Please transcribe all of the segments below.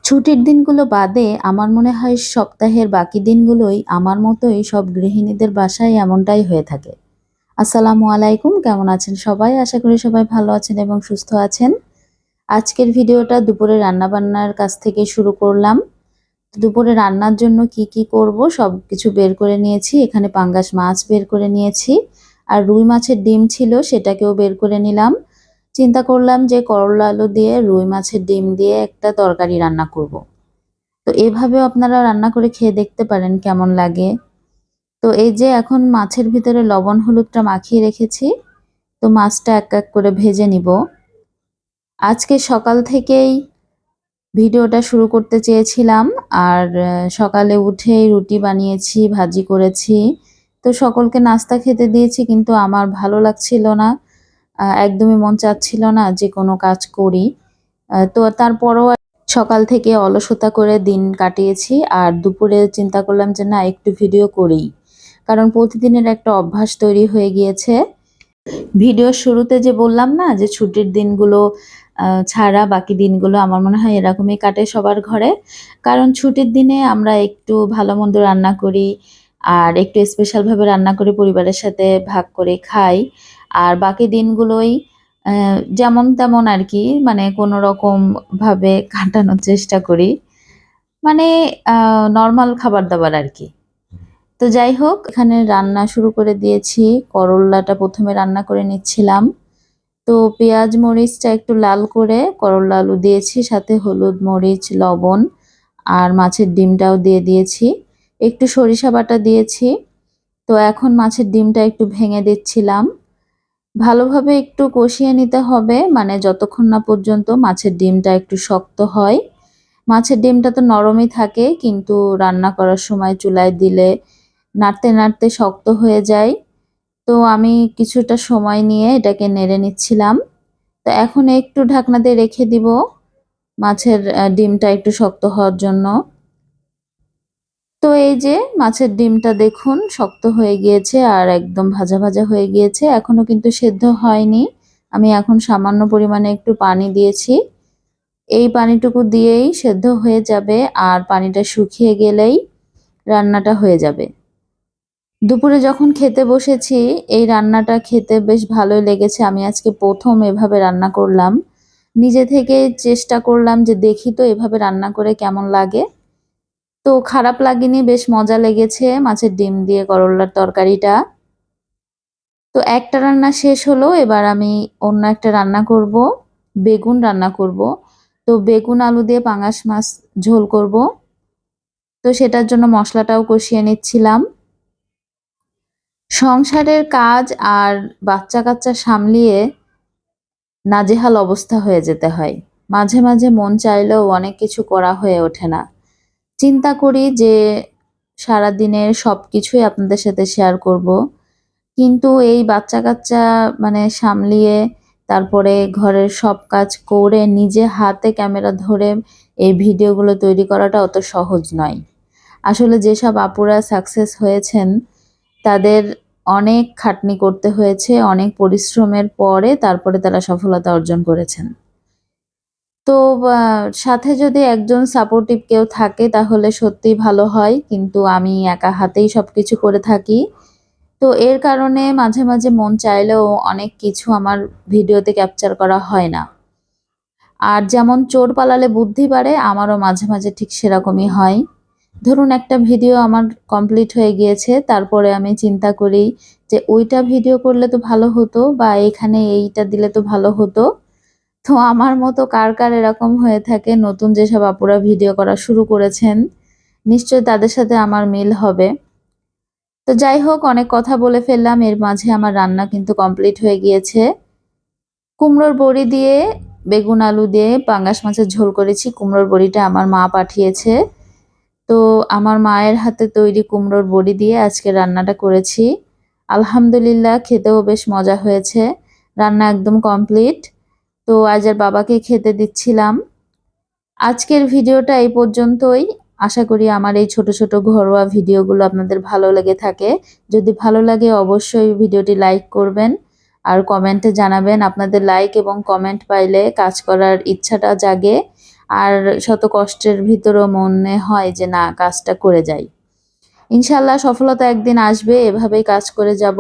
ছুটির দিনগুলো বাদে আমার মনে হয় সপ্তাহের বাকি দিনগুলোই আমার মতোই সব গৃহিণীদের বাসায় এমনটাই হয়ে থাকে। আসসালামু আলাইকুম, কেমন আছেন সবাই? আশা করি সবাই ভালো আছেন এবং সুস্থ আছেন। আজকের ভিডিওটা দুপুরে রান্নাবান্নার কাছ থেকে শুরু করলাম। দুপুরে রান্নার জন্য কি করব সবকিছু বের করে নিয়েছি। এখানে পাঙ্গাস মাছ বের করে নিয়েছি। আর রুই মাছের ডিম ছিল সেটাকেও বের করে নিলাম। চিন্তা করলাম যে করলা আলু দিয়ে রুই মাছের ডিম দিয়ে একটা তরকারি রান্না করব। তো এভাবেও আপনারা রান্না করে খেয়ে দেখতে পারেন কেমন লাগে। তো এই যে এখন মাছের ভিতরে লবণ হলুদটা মাখিয়ে রেখেছি। তো মাছটা এক করে ভেজে নিব। আজকে সকাল থেকেই ভিডিওটা শুরু করতে চেয়েছিলাম। আর সকালে উঠেই রুটি বানিয়েছি, ভাজি করেছি। তো সকলকে নাস্তা খেতে দিয়েছি, কিন্তু আমার ভালো লাগছিল না। একদমই মন চাচ্ছিল না যে কোনো কাজ করি। তো তারপরও সকাল থেকে অলসতা করে দিন কাটিয়েছি। আর দুপুরে চিন্তা করলাম যে না, একটু ভিডিও করি, কারণ প্রতিদিনের একটা অভ্যাস তৈরি হয়ে গিয়েছে। ভিডিওর শুরুতে যে বললাম না যে ছুটির দিনগুলো ছাড়া বাকি দিনগুলো আমার মনে হয় এরকমই কাটে সবার ঘরে। কারণ ছুটির দিনে আমরা একটু ভালো মন্দ রান্না করি, আর একটু স্পেশালভাবে রান্না করে পরিবারের সাথে ভাগ করে খাই। আর বাকি দিনগুলোই যেমন তেমন আর কি, মানে কোনো রকমভাবে কাটানোর চেষ্টা করি। মানে নরমাল খাবার-দাবার আর কি। তো যাই হোক, এখানে রান্না শুরু করে দিয়েছি। করল্লাটা ১ম এ রান্না করে নিচ্ছিলাম। তো পেঁয়াজ মরিচটা একটু লাল করে করল্লা আলু দিয়েছি, সাথে হলুদ, মরিচ, লবণ আর মাছের ডিমটাও দিয়ে দিয়েছি। একটু সরিষা বাটা দিয়েছি। তো এখন মাছের ডিমটা একটু ভেঙে দিচ্ছিলাম। ভালোভাবে একটু কষিয়ে নিতে হবে, মানে যতক্ষণ না পর্যন্ত মাছের ডিমটা একটু শক্ত হয়। মাছের ডিমটা তো নরমই থাকে, কিন্তু রান্না করার সময় চুলায় দিলে নাড়তে শক্ত হয়ে যায়। তো আমি কিছুটা সময় নিয়ে এটাকে নেড়ে নিচ্ছিলাম। তো এখন একটু ঢাকনা দিয়ে রেখে দিব মাছের ডিমটা একটু শক্ত হওয়ার জন্য। তো এই যে মাছের ডিমটা দেখুন শক্ত হয়ে গিয়েছে আর একদম ভাজা হয়ে গিয়েছে। এখনো কিন্তু সেদ্ধ হয়নি। আমি এখন সামান্য পরিমাণে একটু পানি দিয়েছি। এই পানিটুকু দিয়েই সেদ্ধ হয়ে যাবে, আর পানিটা শুকিয়ে গেলেই রান্নাটা হয়ে যাবে। দুপুরে যখন খেতে বসেছি, এই রান্নাটা খেতে বেশ ভালোই লেগেছে। আমি আজকে ১ম এভাবে রান্না করলাম। নিজে থেকেই চেষ্টা করলাম যে দেখি তো এভাবে রান্না করে কেমন লাগে। তো খারাপ লাগেনি, বেশ মজা লেগেছে মাছের ডিম দিয়ে করল্লার তরকারিটা। তো একটা রান্না শেষ হলো, এবার আমি অন্য একটা রান্না করব। বেগুন রান্না করব। তো বেগুন আলু দিয়ে পাঙ্গাস মাছ ঝোল করব। তো সেটার জন্য মশলাটাও কষিয়ে নিচ্ছিলাম। সংসারের কাজ আর বাচ্চা-কাচ্চা সামলিয়ে নাজেহাল অবস্থা হয়ে যেতে হয়। মাঝে মন চাইলেও অনেক কিছু করা হয়ে ওঠে না। চিন্তা করি যে সারাদিনের সবকিছুই আপনাদের সাথে শেয়ার করব। কিন্তু এই বাচ্চা-কাচ্চা মানে সামলিয়ে, তারপরে ঘরের সব কাজ করে নিজে হাতে ক্যামেরা ধরে এই ভিডিওগুলো তৈরি করাটা অত সহজ নয়। আসলে যেসব আপুরা সাকসেস হয়েছেন, তাদের অনেক খাটনি করতে হয়েছে, অনেক পরিশ্রমের পরে তারপরে তারা সফলতা অর্জন করেছেন। তো সাথে যদি একজন সাপোর্টিভ কেউ থাকে তাহলে সত্যিই ভালো হয়। কিন্তু আমি একা হাতেই সবকিছু করে থাকি। তো এর কারণে মাঝে মন চাইলেও অনেক কিছু আমার ভিডিওতে ক্যাপচার করা হয় না। আর যেমন চোর পালালে বুদ্ধি বাড়ে, আমারও মাঝে ঠিক সেরকমই হয়। ধরুন একটা ভিডিও আমার কমপ্লিট হয়ে গিয়েছে, তারপরে আমি চিন্তা করি যে ওইটা ভিডিও করলে তো ভালো হতো, বা এখানে এইটা দিলে তো ভালো হতো। তো আমার মতো কার এরকম হয়ে থাকে, নতুন যেসব আপুরা ভিডিও করা শুরু করেছেন, নিশ্চয়ই তাদের সাথে আমার মিল হবে। তো যাই হোক, অনেক কথা বলে ফেললাম। এর মাঝে আমার রান্না কিন্তু কমপ্লিট হয়ে গিয়েছে। কুমড়োর বড়ি দিয়ে বেগুন আলু দিয়ে পাঙ্গাস মাছের ঝোল করেছি। কুমড়োর বড়িটা আমার মা পাঠিয়েছে। তো আমার মায়ের হাতে তৈরি কুমড়োর বড়ি দিয়ে আজকে রান্নাটা করেছি। আলহামদুলিল্লাহ, খেতেও বেশ মজা হয়েছে। রান্না একদম কমপ্লিট। তো আজ আর বাবাকে খেতে দিচ্ছিলাম। আজকের ভিডিওটা এই পর্যন্তই। আশা করি আমার এই ছোট ঘরোয়া ভিডিওগুলো আপনাদের ভালো লেগে থাকে। যদি ভালো লাগে অবশ্যই ভিডিওটি লাইক করবেন আর কমেন্টে জানাবেন। আপনাদের লাইক এবং কমেন্ট পাইলে কাজ করার ইচ্ছাটা জাগে। আর শত কষ্টের ভিতরেও মনে হয় যে না কাজটা করে যাই। ইনশাআল্লাহ সফলতা একদিন আসবে, এভাবেই কাজ করে যাব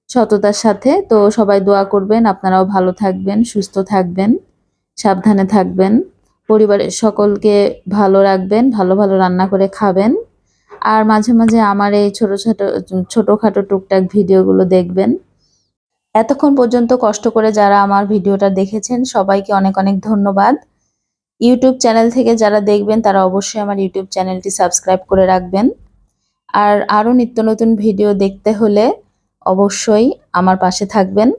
সততার সাথে। তো সবাই দোয়া করবেন, আপনারাও ভালো থাকবেন, সুস্থ থাকবেন, সাবধানে থাকবেন, পরিবারের সকলকে ভালো রাখবেন, ভালো ভালো রান্না করে খাবেন। আর মাঝে মাঝে আমার এই ছোটখাটো টুকটাক ভিডিওগুলো দেখবেন। এতক্ষণ পর্যন্ত কষ্ট করে যারা আমার ভিডিওটা দেখেছেন সবাইকে অনেক অনেক ধন্যবাদ। ইউটিউব চ্যানেল থেকে যারা দেখবেন তারা অবশ্যই আমার ইউটিউব চ্যানেলটি সাবস্ক্রাইব করে রাখবেন। আর আরও নিত্য নতুন ভিডিও দেখতে হলে অবশ্যই আমার পাশে থাকবেন।